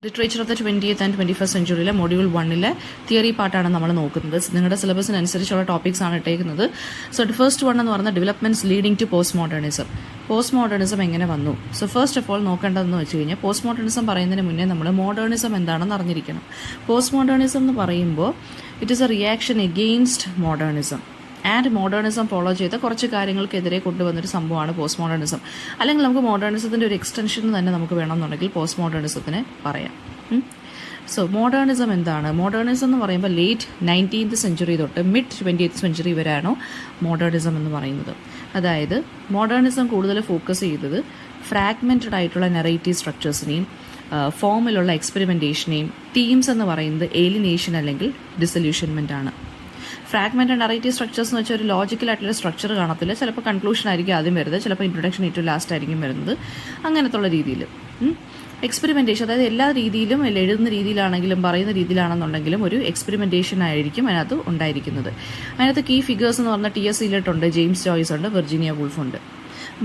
Literature of the 20th and 21st സെഞ്ചുറിയിലെ module 1-ലെ theory പാർട്ടാണ് നമ്മൾ നോക്കുന്നത്. നിങ്ങളുടെ സിലബസിനനുസരിച്ചുള്ള ടോപ്പിക്സ് ആണ് ഇട്ടേക്കുന്നത്. സോ ഫസ്റ്റ് വൺ എന്ന് പറഞ്ഞാൽ developments leading to post modernism. Post modernism എങ്ങനെ വന്നു? സോ ഫസ്റ്റ് ഓഫ് ഓൾ നോക്കേണ്ടതെന്ന് വെച്ച് കഴിഞ്ഞാൽ പോസ്റ്റ് മോഡേണിസം പറയുന്നതിന് മുന്നേ നമ്മൾ മോഡേണിസം എന്താണെന്ന് അറിഞ്ഞിരിക്കണം. പോസ്റ്റ് മോഡേണിസം എന്ന് പറയുമ്പോൾ it is A reaction against modernism and modernism follow ചെയ്ത കുറച്ച് കാര്യങ്ങൾക്കെതിരെ കൊണ്ടുവന്നൊരു സംഭവമാണ് പോസ്റ്റ് മോഡേണിസം. അല്ലെങ്കിൽ നമുക്ക് മോഡേണിസത്തിൻ്റെ ഒരു എക്സ്റ്റൻഷൻ തന്നെ നമുക്ക് വേണമെന്നുണ്ടെങ്കിൽ പോസ്റ്റ് മോഡേണിസത്തിനെ പറയാം. സോ മോഡേണിസം എന്താണ്? മോഡേണിസം എന്ന് പറയുമ്പോൾ ലേറ്റ് 19th സെഞ്ചുറി തൊട്ട് മിഡ് 20th സെഞ്ചുറി വരെയാണോ മോഡേണിസം എന്ന് പറയുന്നത്. അതായത് മോഡേണിസം കൂടുതൽ ഫോക്കസ് ചെയ്തത് ഫ്രാഗ്മെൻറ്റഡ് ആയിട്ടുള്ള നെറേറ്റീവ് സ്ട്രക്ചേഴ്സിനെയും ഫോമിലുള്ള എക്സ്പെരിമെൻറ്റേഷനെയും തീംസ് എന്ന് പറയുന്നത് ഏലിനേഷൻ അല്ലെങ്കിൽ ഡിസൊല്യൂഷൻമെൻ്റ് ആണ്. ഫ്രാഗ്മെൻറ്റ് ആൻഡ് നറേറ്റീവ് സ്ട്രക്ചേഴ്സ് എന്ന് വെച്ചാൽ ഒരു ലോജിക്കലായിട്ടുള്ള സ്ട്രക്ചർ കാണത്തില്ല. ചിലപ്പോൾ കൺക്ലൂഷൻ ആയിരിക്കും ആദ്യം വരുന്നത്, ചിലപ്പോൾ ഇൻട്രൊഡക്ഷൻ ഏറ്റവും ലാസ്റ്റ് ആയിരിക്കും വരുന്നത്. അങ്ങനത്തുള്ള രീതിയിൽ എക്സ്പെരിമെൻറ്റേഷൻ, അതായത് എല്ലാ രീതിയിലും എഴുതുന്ന രീതിയിലാണെങ്കിലും പറയുന്ന രീതിയിലാണെന്നുണ്ടെങ്കിലും ഒരു എക്സ്പെരിമെൻറ്റേഷൻ ആയിരിക്കും അതിനകത്ത് ഉണ്ടായിരിക്കുന്നത്. അതിനകത്ത് കീ ഫിഗേഴ്സ് എന്ന് പറഞ്ഞാൽ T.S. Eliot ഉണ്ട്, ജെയിംസ് ജോയ്സ് ഉണ്ട്, വെർജീനിയ വൂൾഫ് ഉണ്ട്.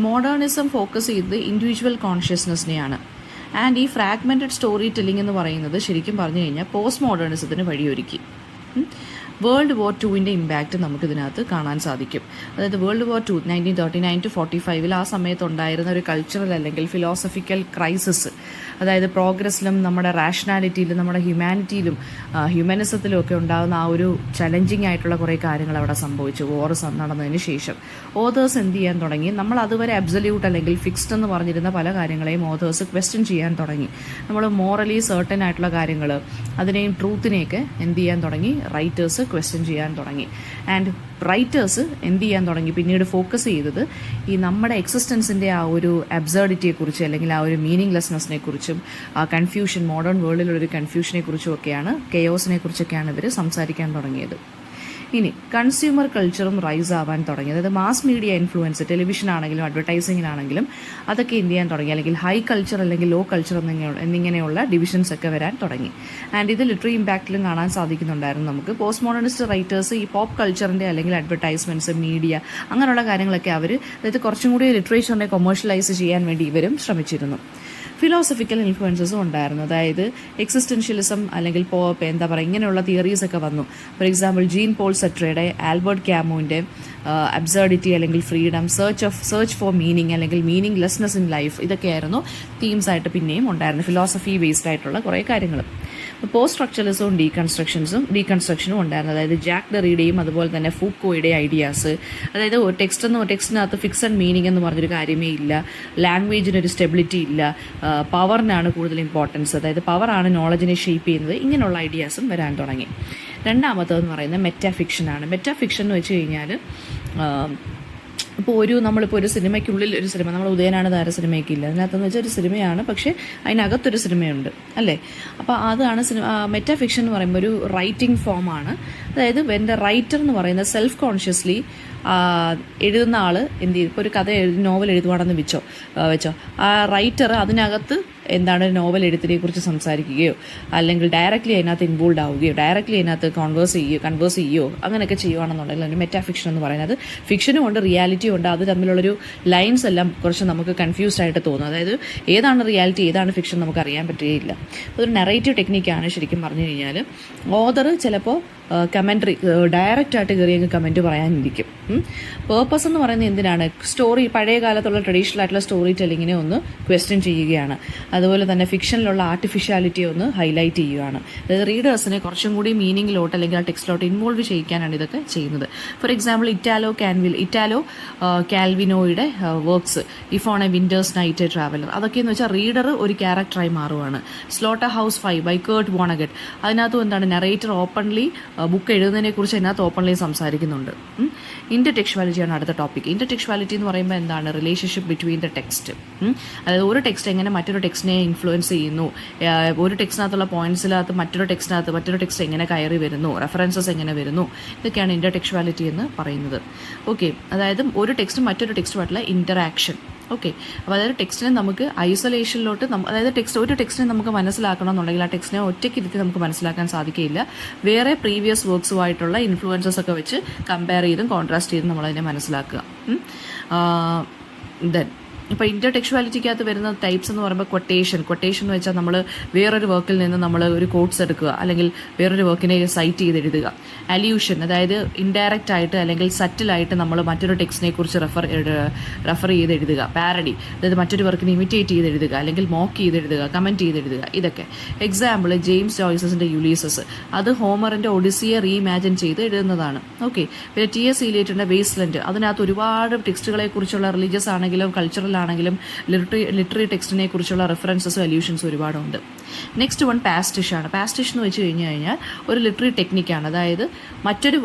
മോഡേണിസം ഫോക്കസ് ചെയ്തത് ഇൻഡിവിജ്വൽ കോൺഷ്യസ്നെസ്സിനെയാണ്. ആൻഡ് ഈ ഫ്രാഗ്മെൻറ്റഡ് സ്റ്റോറി ടെല്ലിംഗ് എന്ന് പറയുന്നത് ശരിക്കും പറഞ്ഞു കഴിഞ്ഞാൽ പോസ്റ്റ് മോഡേണിസത്തിന് വഴിയൊരുക്കി. വേൾഡ് വാർ 2-ൻ്റെ ഇമ്പാക്റ്റ് നമുക്കിതിനകത്ത് കാണാൻ സാധിക്കും. അതായത് വേൾഡ് വാർ 2 1939 to 45 ആ സമയത്തുണ്ടായിരുന്ന ഒരു കൾച്ചറൽ അല്ലെങ്കിൽ ഫിലോസഫിക്കൽ ക്രൈസിസ്, അതായത് പ്രോഗ്രസ്സിലും നമ്മുടെ റാഷണാലിറ്റിയിലും നമ്മുടെ ഹ്യൂമാനിറ്റിയിലും ഹ്യൂമനിസത്തിലും ഒക്കെ ഉണ്ടാകുന്ന ആ ഒരു ചലഞ്ചിങ് ആയിട്ടുള്ള കുറേ കാര്യങ്ങൾ അവിടെ സംഭവിച്ചു. വാർ നടന്നതിന് ശേഷം ഓതേഴ്സ് എന്ത് ചെയ്യാൻ തുടങ്ങി? നമ്മൾ അതുവരെ അബ്സല്യൂട്ട് അല്ലെങ്കിൽ ഫിക്സ്ഡ് എന്ന് പറഞ്ഞിരുന്ന പല കാര്യങ്ങളെയും ഓതേഴ്സ് ക്വസ്റ്റ്യൻ ചെയ്യാൻ തുടങ്ങി. നമ്മൾ മോറലി സർട്ടൻ ആയിട്ടുള്ള കാര്യങ്ങൾ, അതിനെയും ട്രൂത്തിനെയൊക്കെ എന്ത് ചെയ്യാൻ തുടങ്ങി? റൈറ്റേഴ്സ് ക്വസ്റ്റ്യൻ ചെയ്യാൻ തുടങ്ങി. ആൻഡ് റൈറ്റേഴ്സ് എന്ത് ചെയ്യാൻ തുടങ്ങി? പിന്നീട് ഫോക്കസ് ചെയ്തത് ഈ നമ്മുടെ എക്സിസ്റ്റൻസിൻ്റെ ആ ഒരു അബ്സേർഡിറ്റിയെക്കുറിച്ച് അല്ലെങ്കിൽ ആ ഒരു മീനിങ്ലെസ്നെസ്സിനെ കുറിച്ചും ആ കൺഫ്യൂഷൻ, മോഡേൺ വേൾഡിലൊരു കൺഫ്യൂഷനെ കുറിച്ചും ഒക്കെയാണ്, കെയോസിനെ കുറിച്ചൊക്കെയാണ് ഇവർ സംസാരിക്കാൻ തുടങ്ങിയത്. ഇനി കൺസ്യൂമർ കൾച്ചറും റൈസ് ആവാൻ തുടങ്ങി. അതായത് മാസ് മീഡിയ ഇൻഫ്ലുവൻസ്, ടെലിവിഷൻ ആണെങ്കിലും അഡ്വർടൈസിങ്ങിനാണെങ്കിലും അതൊക്കെ എന്ത് ചെയ്യാൻ തുടങ്ങി, അല്ലെങ്കിൽ ഹൈ കൾച്ചർ അല്ലെങ്കിൽ ലോ കൾച്ചർ എന്നിങ്ങനെയുള്ള ഡിവിഷൻസ് ഒക്കെ വരാൻ തുടങ്ങി. ആൻഡ് ഇത് ലിറ്റററി ഇമ്പാക്റ്റിലും കാണാൻ സാധിക്കുന്നുണ്ടായിരുന്നു നമുക്ക്. പോസ്റ്റ് മോഡേണിസ്റ്റ് റൈറ്റേഴ്സ് ഈ പോപ്പ് കൾച്ചറിൻ്റെ അല്ലെങ്കിൽ അഡ്വർടൈസ്മെൻറ്റ്സ്, മീഡിയ അങ്ങനെയുള്ള കാര്യങ്ങളൊക്കെ അവർ, അതായത് കുറച്ചും കൂടി ലിറ്ററേച്ചറിനെ കൊമേഴ്ഷ്യലൈസ് ചെയ്യാൻ വേണ്ടി ഇവരും ശ്രമിച്ചിരുന്നു. ഫിലോസഫിക്കൽ ഇൻഫ്ലുവൻസസും ഉണ്ടായിരുന്നു. അതായത് എക്സിസ്റ്റൻഷ്യലിസം അല്ലെങ്കിൽ എന്താ പറയുക, ഇങ്ങനെയുള്ള തിയറീസൊക്കെ വന്നു. ഫോർ എക്സാമ്പിൾ ജീൻ പോൾ സട്രയുടെ, ആൽബർട്ട് ക്യാമുവിൻ്റെ അബ്സേർഡിറ്റി അല്ലെങ്കിൽ ഫ്രീഡം, സെർച്ച് ഫോർ മീനിങ് അല്ലെങ്കിൽ മീനിങ് ലെസ്നെസ് ഇൻ ലൈഫ്, ഇതൊക്കെയായിരുന്നു തീംസ് ആയിട്ട് പിന്നെയും ഉണ്ടായിരുന്നു. ഫിലോസഫി ബേസ്ഡ് ആയിട്ടുള്ള കുറേ കാര്യങ്ങൾ. പോസ്റ്റ് സ്ട്രക്ചറലിസവും ഡീകൺസ്ട്രക്ഷനും ഉണ്ടായിരുന്നു. അതായത് ജാക്ക് ഡെറിയുടെയും അതുപോലെ തന്നെ ഫൂക്കോയുടെ ഐഡിയാസ്, അതായത് ടെക്സ്റ്റിനകത്ത് ഫിക്സഡ് മീനിങ് എന്ന് പറഞ്ഞൊരു കാര്യമേ ഇല്ല, ലാംഗ്വേജിനൊരു സ്റ്റെബിലിറ്റി ഇല്ല, പവറിനാണ് കൂടുതൽ ഇമ്പോർട്ടൻസ്, അതായത് പവറാണ് നോളജിനെ ഷേപ്പ് ചെയ്യുന്നത്, ഇങ്ങനെയുള്ള ഐഡിയാസും വരാൻ തുടങ്ങി. രണ്ടാമത്തതെന്ന് പറയുന്നത് മെറ്റാഫിക്ഷനാണ്. മെറ്റാഫിക്ഷൻ എന്ന് വെച്ച് കഴിഞ്ഞാൽ ഇപ്പോൾ നമ്മളിപ്പോൾ ഒരു സിനിമയ്ക്കുള്ളിൽ ഒരു സിനിമ, നമ്മൾ ഉദയനാണ് താര സിനിമയൊക്കെ ഇല്ല, അതിനകത്തെന്ന് വെച്ചാൽ ഒരു സിനിമയാണ്, പക്ഷേ അതിനകത്തൊരു സിനിമയുണ്ട് അല്ലേ. അപ്പോൾ അതാണ് മെറ്റാഫിക്ഷൻ എന്ന് പറയുമ്പോൾ ഒരു റൈറ്റിംഗ് ഫോമാണ്. അതായത് എൻ്റെ റൈറ്റർ എന്ന് പറയുന്നത് സെൽഫ് കോൺഷ്യസ്ലി എഴുതുന്ന ആൾ എന്ത് ചെയ്യും, ഇപ്പോൾ ഒരു കഥ നോവൽ എഴുതുവാണെന്ന് വെച്ചോ ആ റൈറ്റർ അതിനകത്ത് എന്താണ് നോവൽ എഴുത്തിനെ കുറിച്ച് സംസാരിക്കുകയോ അല്ലെങ്കിൽ ഡയറക്റ്റ്ലി അതിനകത്ത് ഇൻവോൾവ് ആവുകയോ ഡയറക്റ്റ്ലി അതിനകത്ത് കൺവേഴ്സ് ചെയ്യുകയോ അങ്ങനെയൊക്കെ ചെയ്യുവാണെന്നുണ്ടെങ്കിൽ അതിന് മെറ്റാഫിക്ഷൻ എന്ന് പറയുന്നത്. ഫിക്ഷനും ഉണ്ട്, റിയാലിറ്റിയും ഉണ്ട്. അത് തമ്മിലുള്ളൊരു ലൈൻസ് എല്ലാം കുറച്ച് നമുക്ക് കൺഫ്യൂസ്ഡ് ആയിട്ട് തോന്നും. അതായത് ഏതാണ് റിയാലിറ്റി ഏതാണ് ഫിക്ഷൻ നമുക്ക് അറിയാൻ പറ്റുകയില്ല. ഒരു നെറേറ്റീവ് ടെക്നിക്കാണ് ശരിക്കും പറഞ്ഞു കഴിഞ്ഞാൽ. ഓതർ ചിലപ്പോൾ കമൻട്രി ഡയറക്റ്റായിട്ട് കയറി അങ്ങ് കമൻറ്റ് പറയാനിരിക്കും. പേർപ്പസ് എന്ന് പറയുന്നത് എന്തിനാണ്? സ്റ്റോറി, പഴയ കാലത്തുള്ള ട്രഡീഷണൽ ആയിട്ടുള്ള സ്റ്റോറി ടെല്ലിങ്ങിനെ ഒന്ന് ക്വസ്റ്റ്യൻ ചെയ്യുകയാണ്. അതുപോലെ തന്നെ ഫിക്ഷനിലുള്ള ആർട്ടിഫിഷ്യാലിറ്റിയെ ഒന്ന് ഹൈലൈറ്റ് ചെയ്യുകയാണ്. അതായത് റീഡേഴ്സിനെ കുറച്ചും കൂടി മീനിങ്ങിലോട്ട് അല്ലെങ്കിൽ ആ ടെക്സ്റ്റിലോട്ട് ഇൻവോൾവ് ചെയ്യിക്കാനാണ് ഇതൊക്കെ ചെയ്യുന്നത്. ഫോർ എക്സാമ്പിൾ ഇറ്റാലോ കാൽവിനോയുടെ works, if on a winter's night a traveller, അതൊക്കെയെന്ന് വെച്ചാൽ റീഡർ ഒരു ക്യാരക്ടറായി മാറുകയാണ്. Slaughterhouse 5 by Kurt Vonnegut, അതിനകത്തും എന്താണ് നെറേറ്റർ ഓപ്പൺലി ബുക്ക് എഴുതുന്നതിനെ കുറിച്ച് അതിനകത്ത് ഓപ്പൺലി സംസാരിക്കുന്നുണ്ട്. ഇന്റർടെക്ച്വാലിറ്റിയാണ് അടുത്ത ടോപ്പിക്. ഇന്റർടെക്ച്വാലിറ്റി എന്ന് പറയുമ്പോൾ എന്താണ്? Relationship between the text. അതായത് ഒരു ടെക്സ്റ്റ് എങ്ങനെ മറ്റൊരു ടെക്സ്റ്റിനെ ഇൻഫ്ലുവൻസ് ചെയ്യുന്നു, ഒരു ടെക്സ്റ്റിനകത്തുള്ള പോയിന്റ്സിനകത്ത് മറ്റൊരു ടെക്സ്റ്റ് എങ്ങനെ കയറി വരുന്നു, റെഫറൻസസ് എങ്ങനെ വരുന്നു, ഇതൊക്കെയാണ് ഇന്റർടെക്ച്വാലിറ്റി എന്ന് പറയുന്നത്. ഓക്കെ, അതായത് ഒരു ടെക്സ്റ്റും മറ്റൊരു ടെക്സ്റ്റുമായിട്ടുള്ള ഇന്ററാക്ഷൻ. ഓക്കെ, അപ്പോൾ അതായത് ടെക്സ്റ്റിനെ നമുക്ക് ഐസൊലേഷനിലോട്ട് അതായത് ഒരു ടെക്സ്റ്റിനെ നമുക്ക് മനസ്സിലാക്കണമെന്നുണ്ടെങ്കിൽ ആ ടെക്സ്റ്റിനെ ഒറ്റയ്ക്ക് ഇരുത്തി നമുക്ക് മനസ്സിലാക്കാൻ സാധിക്കില്ല. വേറെ പ്രീവിയസ് വർക്ക്സുമായിട്ടുള്ള ഇൻഫ്ലുവൻസസ് ഒക്കെ വെച്ച് കമ്പയർ ചെയ്തും കോൺട്രാസ്റ്റ് ചെയ്തും നമ്മളതിനെ മനസ്സിലാക്കുക. ദെൻ ഇപ്പോൾ ഇൻ്റർടെക്ച്വാലിറ്റിക്കകത്ത് വരുന്ന ടൈപ്സ് എന്ന് പറയുമ്പോൾ കൊട്ടേഷൻ എന്ന് വെച്ചാൽ നമ്മൾ വേറൊരു വർക്കിൽ നിന്ന് നമ്മൾ ഒരു കോട്ട്സ് എടുക്കുക, അല്ലെങ്കിൽ വേറൊരു വർക്കിനെ സൈറ്റ് ചെയ്ത് എഴുതുക. അല്യൂഷൻ, അതായത് ഇൻഡയറക്റ്റ് ആയിട്ട് അല്ലെങ്കിൽ സറ്റിലായിട്ട് നമ്മൾ മറ്റൊരു ടെക്സ്റ്റിനെ കുറിച്ച് റെഫർ ചെയ്ത് എഴുതുക. പാരഡി, അതായത് മറ്റൊരു വർക്കിനെ ഇമിറ്റേറ്റ് ചെയ്ത് എഴുതുക, അല്ലെങ്കിൽ മോക്ക് ചെയ്ത് എഴുതുക, കമൻറ്റ് ചെയ്ത് എഴുതുക. ഇതൊക്കെ എക്സാമ്പിൾ ജെയിംസ് ജോയ്സസിൻ്റെ യുലീസസ്, അത് ഹോമറിൻ്റെ ഒഡിസിയെ റീഇമാജിൻ ചെയ്ത് എഴുതുന്നതാണ്. ഓക്കെ. പിന്നെ ടി.എസ്. ഇലിയറ്റിൻ്റെ വേസ്റ്റ്ലൻഡ്, അതിനകത്ത് ഒരുപാട് ടെക്സ്റ്റുകളെ കുറിച്ചുള്ള റിലീജിയസ് ആണെങ്കിലും കൾച്ചറൽ ആണെങ്കിലും ലിറ്റററി ടെക്സ്റ്റിനെ കുറിച്ചുള്ള റെഫറൻസസും അല്യൂഷൻസും ഒരുപാടുണ്ട്. നെക്സ്റ്റ് വൺ പാസ്റ്റിഷ് ആണ്. പാസ്റ്റിഷ് എന്ന് വെച്ച് കഴിഞ്ഞാൽ ഒരു ലിറ്റററി ടെക്നിക്കാണ്. അതായത് മറ്റൊരു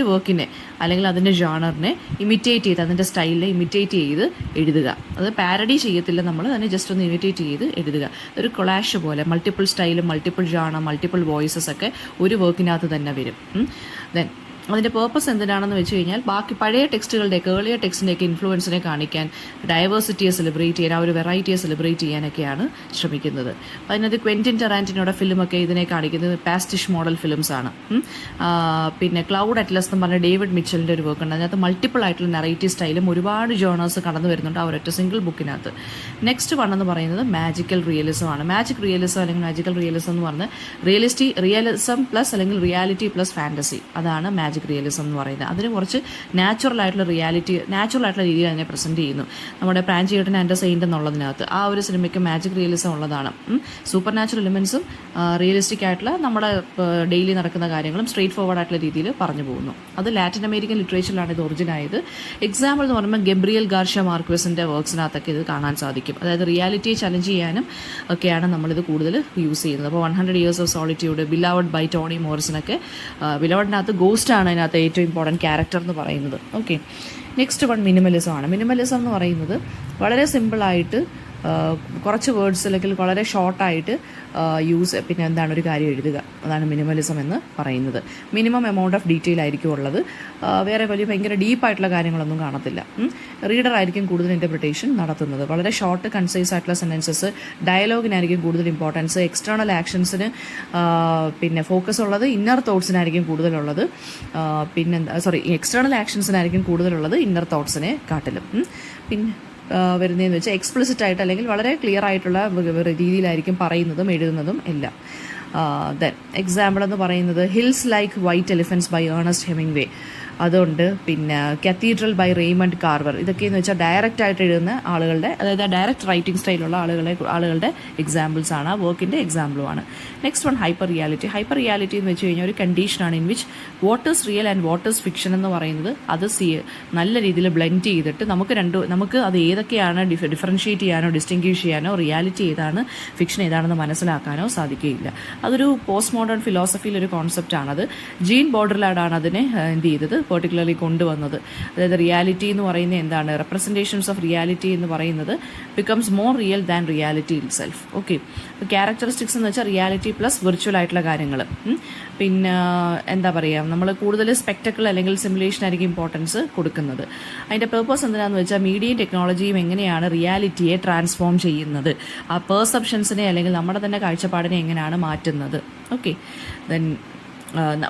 വർക്കിനെ അല്ലെങ്കിൽ അതിൻ്റെ ജോണറിനെ ഇമിറ്റേറ്റ് ചെയ്ത്, അതിൻ്റെ സ്റ്റൈലിനെ ഇമിറ്റേറ്റ് ചെയ്ത് എഴുതുക. അത് പാരഡി ചെയ്യത്തില്ല, നമ്മൾ അതിനെ ജസ്റ്റ് ഒന്ന് ഇമിറ്റേറ്റ് ചെയ്ത് എഴുതുക. ഒരു കൊളാഷ് പോലെ മൾട്ടിപ്പിൾ സ്റ്റൈലും മൾട്ടിപ്പിൾ ജോണർ മൾട്ടിപ്പിൾ വോയിസസ് ഒക്കെ ഒരു വർക്കിനകത്ത് തന്നെ വരും. ദെൻ അതിൻ്റെ പേർപ്പസ് എന്തിനാണെന്ന് വെച്ച് കഴിഞ്ഞാൽ ബാക്കി പഴയ ടെക്സ്റ്റുകളുടെയൊക്കെ ഏർലിയർ ടെക്സ്റ്റിൻ്റെയൊക്കെ ഇൻഫ്ലുവൻസിനെ കാണിക്കാൻ, ഡൈവേഴ്സിറ്റിയെ സെലിബ്രേറ്റ് ചെയ്യാൻ, ആ ഒരു വെറൈറ്റിയെ സെലിബ്രേറ്റ് ചെയ്യാനൊക്കെയാണ് ശ്രമിക്കുന്നത്. അതിനകത്ത് ക്വെൻറ്റിൻ ടെറാന്റിനോടെ ഫിലിമൊക്കെ ഇതിനെ കാണിക്കുന്നത് പാസ്റ്റിഷ് മോഡൽ ഫിലിംസ് ആണ്. പിന്നെ ക്ലൗഡ് അറ്റ്ലസ് എന്ന് പറഞ്ഞ ഡേവിഡ് മിച്ചലിൻ്റെ ഒരു വർക്ക് ഉണ്ട്. അതിനകത്ത് മൾട്ടിപ്പിൾ ആയിട്ടുള്ള നെറേറ്റീവ് സ്റ്റൈലും ഒരുപാട് ജേണേഴ്സ് കടന്നു വരുന്നുണ്ട് ആ ഒരൊറ്റ സിംഗിൾ ബുക്കിനകത്ത്. നെക്സ്റ്റ് വൺ എന്ന് പറയുന്നത് മാജിക്കൽ റിയലിസം ആണ്. മാജിക് റിയലിസം അല്ലെങ്കിൽ മാജിക്കൽ റിയലിസം എന്ന് പറഞ്ഞാൽ റിയലിസം പ്ലസ് അല്ലെങ്കിൽ റിയാലിറ്റി പ്ലസ് ഫാൻറ്റസി, അതാണ് മാജിക് റിയലിസം എന്ന് പറയുന്നത്. അതിന് കുറച്ച് നാച്ചുറൽ ആയിട്ടുള്ള രീതിയിൽ അതിനെ പ്രസന്റ് ചെയ്യുന്നു. നമ്മുടെ പ്രാഞ്ചിയേട്ടൻ ആൻഡ് സെയിൻ്റ് എന്നുള്ളതിനകത്ത് ആ ഒരു സിനിമയ്ക്ക് മാജിക് റിയലിസം ഉള്ളതാണ്. സൂപ്പർ നാച്ചുറൽ എലിമെന്റ്സും റിയലിസ്റ്റിക് ആയിട്ടുള്ള നമ്മുടെ ഡെയിലി നടക്കുന്ന കാര്യങ്ങളും സ്ട്രേറ്റ് ഫോർവേഡ് ആയിട്ടുള്ള രീതിയിൽ പറഞ്ഞു പോകുന്നു. അത് ലാറ്റിൻ അമേരിക്കൻ ലിറ്ററേച്ചറിലാണ് ഇത് ഒറിജിൻ ആയത്. എക്സാമ്പിൾ എന്ന് പറയുമ്പോൾ ഗബ്രിയൽ ഗാർഷ്യ മാർക്വസിൻ്റെ വർക്ക്സിനകത്തൊക്കെ ഇത് കാണാൻ സാധിക്കും. അതായത് റിയാലിറ്റിയെ ചലഞ്ച് ചെയ്യാനും ഒക്കെയാണ് നമ്മളിത് കൂടുതൽ യൂസ് ചെയ്യുന്നത്. അപ്പോൾ 100 Years of Solitude, beloved by Toni മോറിസനൊക്കെ, ബിലവഡിനകത്ത് ഗോസ്റ്റ് ആണ് അതിനകത്ത് ഏറ്റവും ഇമ്പോർട്ടൻറ്റ് ക്യാരക്ടർ എന്ന് പറയുന്നത്. ഓക്കെ. നെക്സ്റ്റ് വൺ മിനിമലിസം ആണ്. മിനിമലിസം എന്ന് പറയുന്നത് വളരെ സിമ്പിളായിട്ട് കുറച്ച് വേർഡ്സ് അല്ലെങ്കിൽ വളരെ ഷോർട്ടായിട്ട് പിന്നെ എന്താണ് ഒരു കാര്യം എഴുതുക, അതാണ് മിനിമലിസം എന്ന് പറയുന്നത്. മിനിമം എമൗണ്ട് ഓഫ് ഡീറ്റെയിൽ ആയിരിക്കും ഉള്ളത്. വേറെ ഭയങ്കര ഡീപ്പായിട്ടുള്ള കാര്യങ്ങളൊന്നും കാണത്തില്ല. റീഡർ ആയിരിക്കും കൂടുതൽ ഇൻ്റർപ്രിട്ടേഷൻ നടത്തുന്നത്. വളരെ ഷോർട്ട് കൺസൈസ് ആയിട്ടുള്ള സെൻറ്റൻസസ്, ഡയലോഗിനായിരിക്കും കൂടുതൽ ഇമ്പോർട്ടൻസ്, എക്സ്റ്റേണൽ ആക്ഷൻസിന് പിന്നെ ഫോക്കസ് ഉള്ളത്, ഇന്നർ തോട്ട്സിനായിരിക്കും കൂടുതലുള്ളത്. എക്സ്റ്റേണൽ ആക്ഷൻസിനായിരിക്കും കൂടുതലുള്ളത് ഇന്നർ തോട്ട്സിനെ കാട്ടിലും. പിന്നെ വരുന്നതെന്ന് വെച്ചാൽ എക്സ്പ്ലിസിറ്റ് ആയിട്ട് അല്ലെങ്കിൽ വളരെ ക്ലിയർ ആയിട്ടുള്ള രീതിയിലായിരിക്കും പറയുന്നതും എഴുതുന്നതും എല്ലാം. ദെൻ എക്സാമ്പിൾ എന്ന് പറയുന്നത് hills like white elephants by Ernest Hemingway, അതുകൊണ്ട് പിന്നെ കത്തീഡ്രൽ ബൈ റെയ്മണ്ട് കാർവർ. ഇതൊക്കെയെന്ന് വെച്ചാൽ ഡയറക്റ്റ് ആയിട്ട് എഴുതുന്ന ആളുകളുടെ, അതായത് ഡയറക്റ്റ് റൈറ്റിംഗ് സ്റ്റൈലുള്ള ആളുകളുടെ എക്സാമ്പിൾസ് ആണ്, ആ വർക്കിൻ്റെ എക്സാമ്പിളുമാണ്. Next one hyperreality. Hyperreality എന്ന് വെച്ച് കഴിഞ്ഞാൽ ഒരു കണ്ടീഷനാണ് in which what is real and what is fiction എന്ന് പറയുന്നത് അത് നല്ല രീതിയിൽ ബ്ലെൻഡ് ചെയ്തിട്ട് നമുക്ക് അത് ഏതൊക്കെയാണ് ഡിഫറൻഷിയേറ്റ് ചെയ്യാനോ ഡിസ്റ്റിങ്ക്വിഷ് ചെയ്യാനോ റിയാലിറ്റി ഏതാണ് ഫിക്ഷൻ ഏതാണെന്ന് മനസ്സിലാക്കാനോ സാധിക്കുകയില്ല. അതൊരു പോസ്റ്റ് മോഡേൺ ഫിലോസഫിയിൽ ഒരു കോൺസെപ്റ്റാണത്. ജീൻ ബോഡർലാഡാണ് അതിനെ എന്ത് ചെയ്തത് പെർട്ടിക്കുലർലി കൊണ്ടുവന്നത്. അതായത് റിയാലിറ്റി എന്ന് പറയുന്നത് എന്താണ്, റെപ്രസെൻറ്റേഷൻസ് ഓഫ് റിയാലിറ്റി എന്ന് പറയുന്നത് becomes more real than reality it self. Okay. Characteristics എന്ന് വെച്ചാൽ റിയാലിറ്റി പ്ലസ് വിർച്വൽ ആയിട്ടുള്ള കാര്യങ്ങൾ. പിന്നെ എന്താ പറയുക, നമ്മൾ കൂടുതൽ സ്പെക്ടക്കിൾ അല്ലെങ്കിൽ സിമുലേഷൻ ആയിരിക്കും ഇമ്പോർട്ടൻസ് കൊടുക്കുന്നത്. അതിൻ്റെ പേർപ്പസ് എന്തിനാണെന്ന് വെച്ചാൽ മീഡിയയും ടെക്നോളജിയും എങ്ങനെയാണ് റിയാലിറ്റിയെ ട്രാൻസ്ഫോം ചെയ്യുന്നത്, ആ പെർസെപ്ഷൻസിനെ അല്ലെങ്കിൽ നമ്മുടെ തന്നെ കാഴ്ചപ്പാടിനെ എങ്ങനെയാണ് മാറ്റുന്നത്. ഓക്കെ. ദെൻ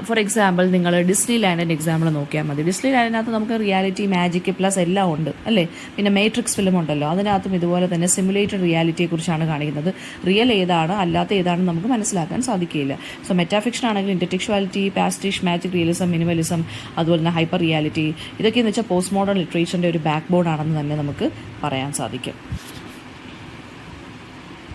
ഫോർ എക്സാമ്പിൾ നിങ്ങൾ ഡിസ്നി ലാൻഡിൻ്റെ എക്സാമ്പിൾ നോക്കിയാൽ മതി. ഡിസ്നി ലാൻഡിനകത്ത് നമുക്ക് റിയാലിറ്റി മാജിക് പ്ലസ് എല്ലാം ഉണ്ട് അല്ലേ. പിന്നെ മേട്രിക്സ് ഫിലിം ഉണ്ടല്ലോ, അതിനകത്തും ഇതുപോലെ തന്നെ സിമുലേറ്റഡ് റിയാലിറ്റിയെക്കുറിച്ചാണ് കാണിക്കുന്നത്. റിയൽ ഏതാണ് അല്ലാത്ത ഏതാണെന്ന് നമുക്ക് മനസ്സിലാക്കാൻ സാധിക്കില്ല. സോ മെറ്റാഫിക്ഷൻ ആണെങ്കിൽ ഇൻ്റർടെക്ച്വാലിറ്റി, പാസ്റ്റിഷ്, മാജിക് റിയലിസം, മിനിമലിസം, അതുപോലെ തന്നെ ഹൈപ്പർ റിയാലിറ്റി, ഇതൊക്കെയെന്ന് വെച്ചാൽ പോസ്റ്റ് മോഡേൺ ലിറ്ററേച്ചറിൻ്റെ ഒരു ബാക്ക് ബോൺ ആണെന്ന് തന്നെ നമുക്ക് പറയാൻ സാധിക്കും.